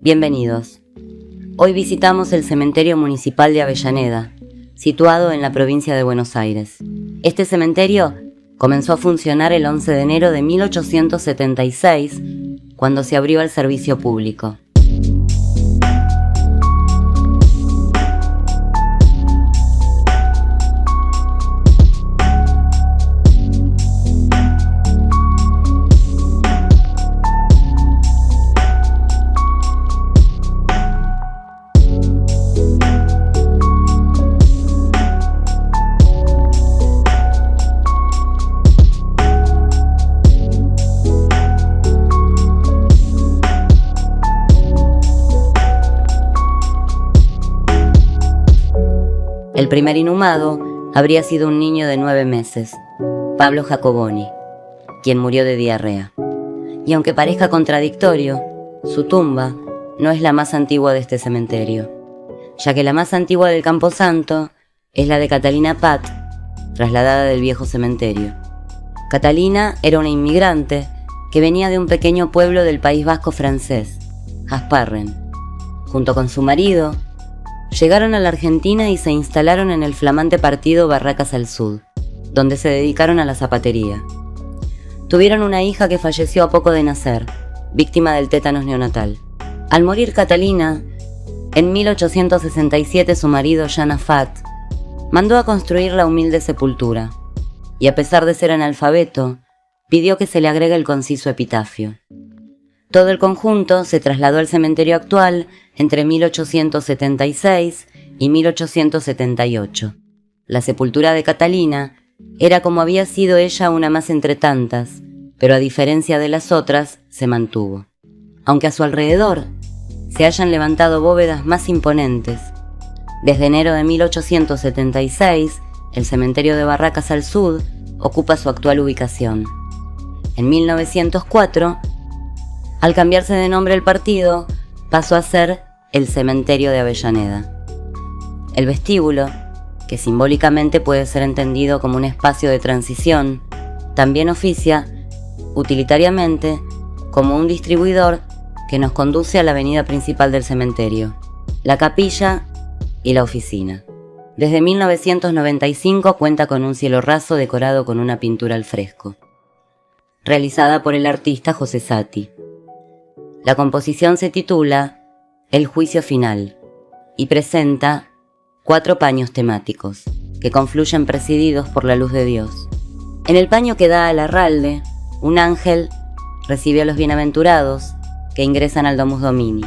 Bienvenidos. Hoy visitamos el Cementerio Municipal de Avellaneda, situado en la provincia de Buenos Aires. Este cementerio comenzó a funcionar el 11 de enero de 1876, cuando se abrió al servicio público. El primer inhumado habría sido un niño de 9 meses, Pablo Jacoboni, quien murió de diarrea. Y aunque parezca contradictorio, su tumba no es la más antigua de este cementerio, ya que la más antigua del Camposanto es la de Catalina Pat, trasladada del viejo cementerio. Catalina era una inmigrante que venía de un pequeño pueblo del País Vasco francés, Hasparren. Junto con su marido, llegaron a la Argentina y se instalaron en el flamante partido Barracas al Sud, donde se dedicaron a la zapatería. Tuvieron una hija que falleció a poco de nacer, víctima del tétanos neonatal. Al morir Catalina, en 1867 su marido Jan Afat mandó a construir la humilde sepultura, y a pesar de ser analfabeto, pidió que se le agregue el conciso epitafio. Todo el conjunto se trasladó al cementerio actual entre 1876 y 1878. La sepultura de Catalina era como había sido ella una más entre tantas, pero a diferencia de las otras, se mantuvo. Aunque a su alrededor se hayan levantado bóvedas más imponentes, desde enero de 1876, el cementerio de Barracas al Sud ocupa su actual ubicación. En 1904, al cambiarse de nombre el partido, pasó a ser el Cementerio de Avellaneda. El vestíbulo, que simbólicamente puede ser entendido como un espacio de transición, también oficia, utilitariamente, como un distribuidor que nos conduce a la avenida principal del cementerio, la capilla y la oficina. Desde 1995 cuenta con un cielo raso decorado con una pintura al fresco, realizada por el artista José Sati. La composición se titula El Juicio Final y presenta 4 paños temáticos que confluyen presididos por la luz de Dios. En el paño que da al arralde, un ángel recibe a los bienaventurados que ingresan al Domus Domini,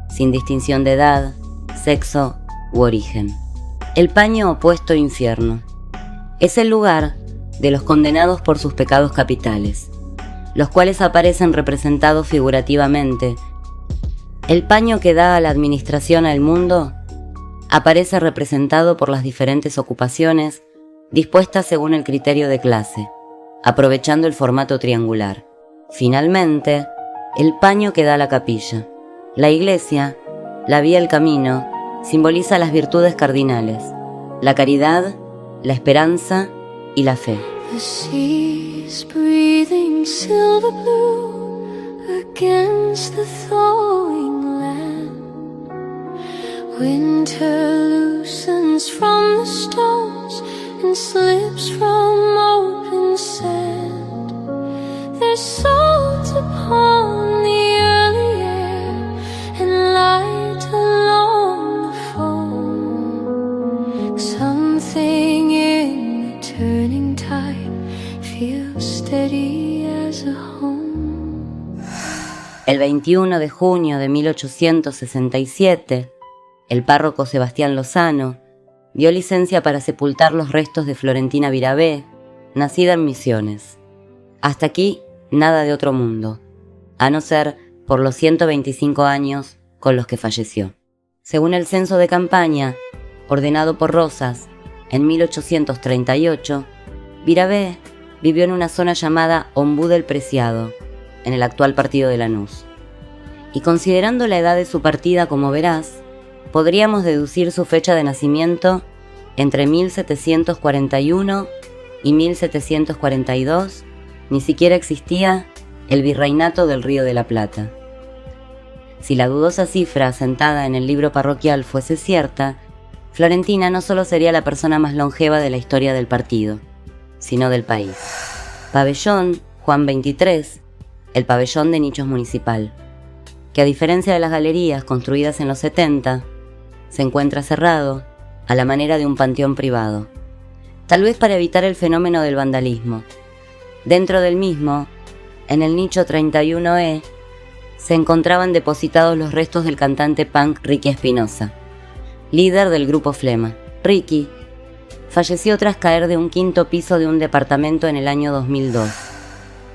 sin distinción de edad, sexo u origen. El paño opuesto infierno es el lugar de los condenados por sus pecados capitales, los cuales aparecen representados figurativamente. El paño que da a la administración al mundo aparece representado por las diferentes ocupaciones dispuestas según el criterio de clase, aprovechando el formato triangular. Finalmente, el paño que da a la capilla. La iglesia, la vía, el camino, simboliza las virtudes cardinales, la caridad, la esperanza y la fe. The sea's breathing silver blue against the thawing land. Winter loosens from the stones and slips from open sand. There's salt upon the early air and light along the foam. Something in the turning tide feels steady as a home. El 21 de junio de 1867, el párroco Sebastián Lozano dio licencia para sepultar los restos de Florentina Virabé, nacida en Misiones. Hasta aquí, nada de otro mundo, a no ser por los 125 años con los que falleció. Según el censo de campaña, ordenado por Rosas en 1838, Virabé vivió en una zona llamada Ombú del Preciado, en el actual partido de Lanús. Y considerando la edad de su partida como veraz, podríamos deducir su fecha de nacimiento entre 1741 y 1742, ni siquiera existía el virreinato del Río de la Plata. Si la dudosa cifra asentada en el libro parroquial fuese cierta, Florentina no solo sería la persona más longeva de la historia del partido, sino del país. Pabellón Juan 23, el pabellón de nichos municipal, que a diferencia de las galerías construidas en los 70, se encuentra cerrado a la manera de un panteón privado, tal vez para evitar el fenómeno del vandalismo. Dentro del mismo, en el nicho 31E, se encontraban depositados los restos del cantante punk Ricky Espinosa, líder del grupo Flema. Ricky falleció tras caer de un quinto piso de un departamento en el año 2002.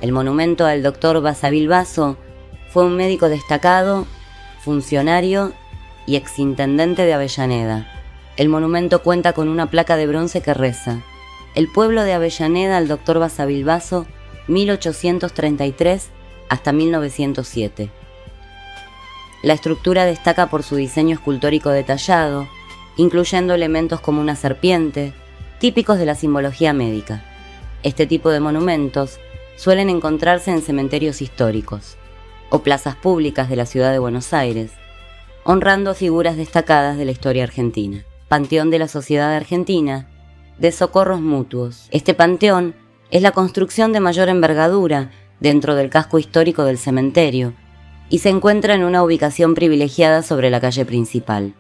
El monumento al Dr. Basavilbaso Basso fue un médico destacado, funcionario y exintendente de Avellaneda. El monumento cuenta con una placa de bronce que reza: el pueblo de Avellaneda al Dr. Basavilbaso, 1833 hasta 1907. La estructura destaca por su diseño escultórico detallado, incluyendo elementos como una serpiente, típicos de la simbología médica. Este tipo de monumentos suelen encontrarse en cementerios históricos o plazas públicas de la ciudad de Buenos Aires, honrando figuras destacadas de la historia argentina. Panteón de la Sociedad Argentina de Socorros Mutuos. Este panteón es la construcción de mayor envergadura dentro del casco histórico del cementerio y se encuentra en una ubicación privilegiada sobre la calle principal.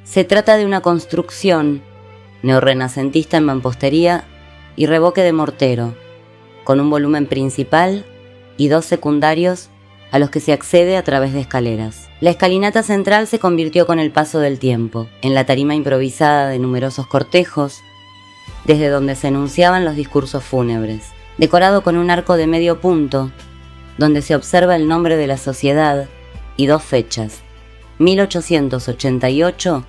Se trata de una construcción neorrenacentista en mampostería y revoque de mortero, con un volumen principal y 2 secundarios a los que se accede a través de escaleras. La escalinata central se convirtió con el paso del tiempo en la tarima improvisada de numerosos cortejos, desde donde se enunciaban los discursos fúnebres, decorado con un arco de medio punto, donde se observa el nombre de la sociedad y 2 fechas, 1888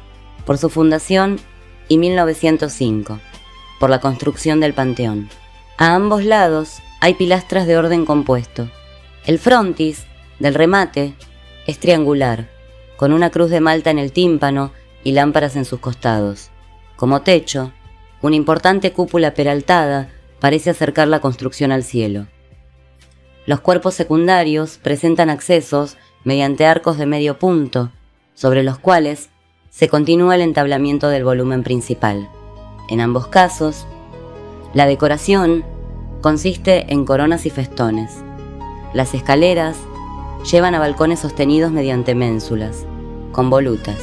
por su fundación y 1905 por la construcción del panteón. A ambos lados hay pilastras de orden compuesto. El frontis del remate es triangular, con una cruz de Malta en el tímpano y lámparas en sus costados. Como techo, una importante cúpula peraltada parece acercar la construcción al cielo. Los cuerpos secundarios presentan accesos mediante arcos de medio punto, sobre los cuales se continúa el entablamiento del volumen principal. En ambos casos, la decoración consiste en coronas y festones. Las escaleras llevan a balcones sostenidos mediante ménsulas, con volutas.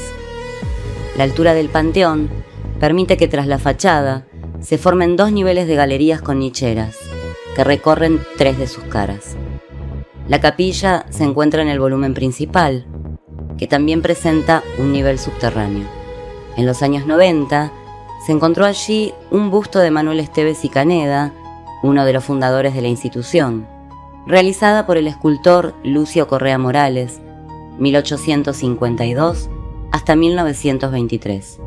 La altura del panteón permite que tras la fachada se formen 2 niveles de galerías con nicheras, que recorren 3 de sus caras. La capilla se encuentra en el volumen principal, que también presenta un nivel subterráneo. En los años 90 se encontró allí un busto de Manuel Esteves y Caneda, uno de los fundadores de la institución, realizada por el escultor Lucio Correa Morales, 1852 hasta 1923.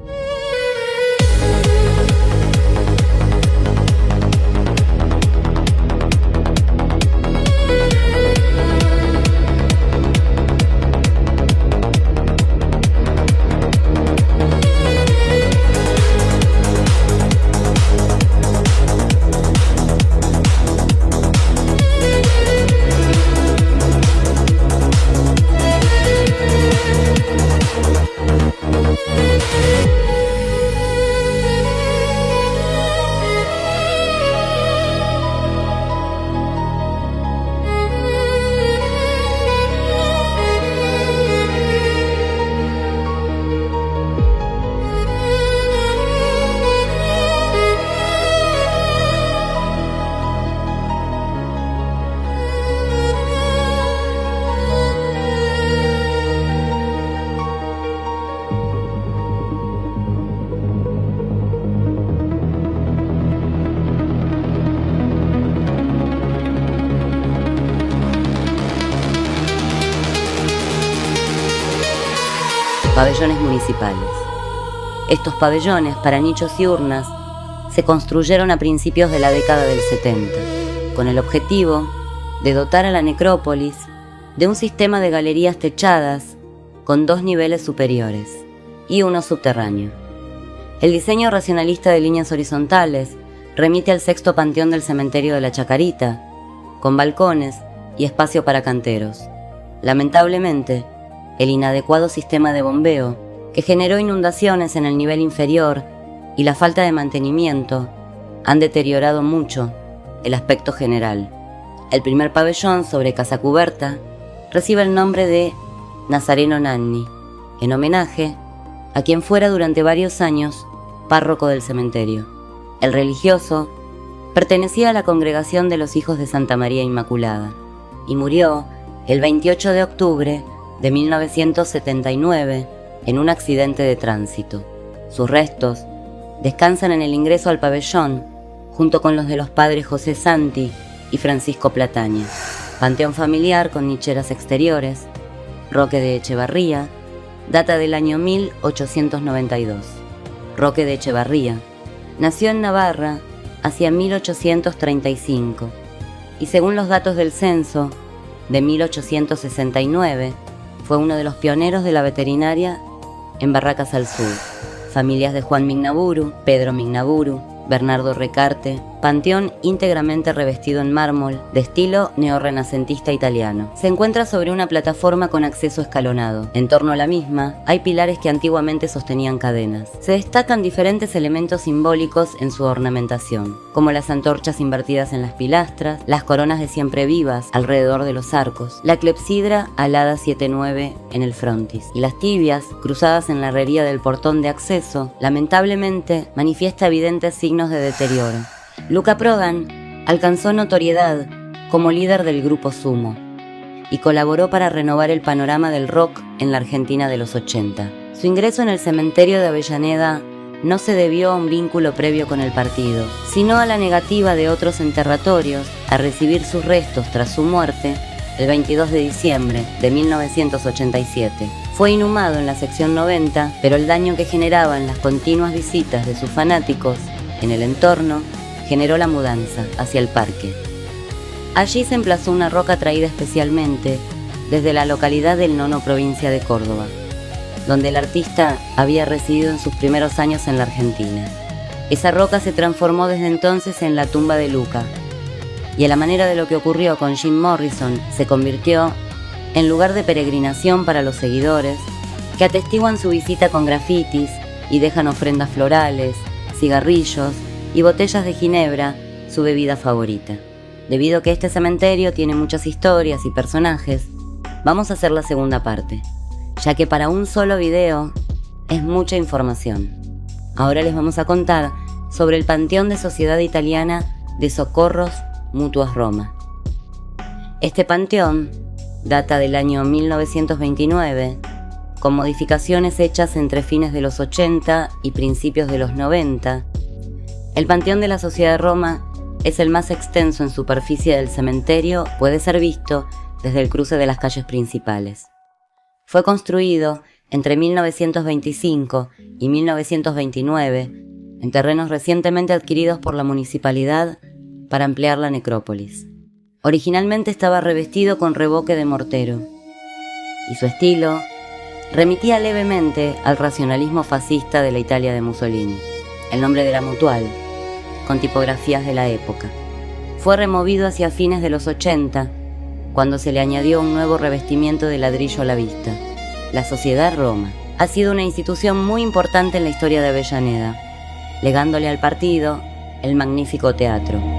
Pabellones municipales. Estos pabellones para nichos y urnas se construyeron a principios de la década del 70, con el objetivo de dotar a la necrópolis de un sistema de galerías techadas con 2 niveles superiores y uno subterráneo. El diseño racionalista de líneas horizontales remite al 6º panteón del cementerio de la Chacarita, con balcones y espacio para canteros. Lamentablemente, el inadecuado sistema de bombeo, que generó inundaciones en el nivel inferior, y la falta de mantenimiento han deteriorado mucho el aspecto general. El primer pabellón sobre casa cubierta recibe el nombre de Nazareno Nanni, en homenaje a quien fuera durante varios años párroco del cementerio. El religioso pertenecía a la congregación de los Hijos de Santa María Inmaculada y murió el 28 de octubre de 1979 en un accidente de tránsito. Sus restos descansan en el ingreso al pabellón junto con los de los padres José Santi y Francisco Plataña. Panteón familiar con nicheras exteriores. Roque de Echevarría, data del año 1892. Roque de Echevarría nació en Navarra hacia 1835 y según los datos del censo de 1869 fue uno de los pioneros de la veterinaria en Barracas al Sur. Familias de Juan Mignaburu, Pedro Mignaburu, Bernardo Recarte, panteón íntegramente revestido en mármol, de estilo neorrenacentista italiano. Se encuentra sobre una plataforma con acceso escalonado. En torno a la misma hay pilares que antiguamente sostenían cadenas. Se destacan diferentes elementos simbólicos en su ornamentación, como las antorchas invertidas en las pilastras, las coronas de siempre vivas alrededor de los arcos, la clepsidra alada 7-9 en el frontis, y las tibias, cruzadas en la herrería del portón de acceso, lamentablemente manifiesta evidentes signos de deterioro. Luca Prodan alcanzó notoriedad como líder del grupo Sumo y colaboró para renovar el panorama del rock en la Argentina de los 80. Su ingreso en el cementerio de Avellaneda no se debió a un vínculo previo con el partido, sino a la negativa de otros enterratorios a recibir sus restos tras su muerte el 22 de diciembre de 1987. Fue inhumado en la sección 90, pero el daño que generaban las continuas visitas de sus fanáticos en el entorno generó la mudanza hacia el parque. Allí se emplazó una roca traída especialmente desde la localidad del Nono, provincia de Córdoba, donde el artista había residido en sus primeros años en la Argentina. Esa roca se transformó desde entonces en la tumba de Luca, y a la manera de lo que ocurrió con Jim Morrison, se convirtió en lugar de peregrinación para los seguidores que atestiguan su visita con grafitis y dejan ofrendas florales, cigarrillos y botellas de ginebra, su bebida favorita. Debido a que este cementerio tiene muchas historias y personajes, vamos a hacer la segunda parte, ya que para un solo video es mucha información. Ahora les vamos a contar sobre el Panteón de Sociedad Italiana de Socorros Mutuos Roma. Este panteón data del año 1929, con modificaciones hechas entre fines de los 80 y principios de los 90. El Panteón de la Sociedad de Roma es el más extenso en superficie del cementerio, puede ser visto desde el cruce de las calles principales. Fue construido entre 1925 y 1929 en terrenos recientemente adquiridos por la municipalidad para ampliar la necrópolis. Originalmente estaba revestido con revoque de mortero, y su estilo remitía levemente al racionalismo fascista de la Italia de Mussolini. El nombre de la Mutual, con tipografías de la época. Fue removido hacia fines de los 80, cuando se le añadió un nuevo revestimiento de ladrillo a la vista. La Sociedad Roma ha sido una institución muy importante en la historia de Avellaneda, legándole al partido el magnífico teatro.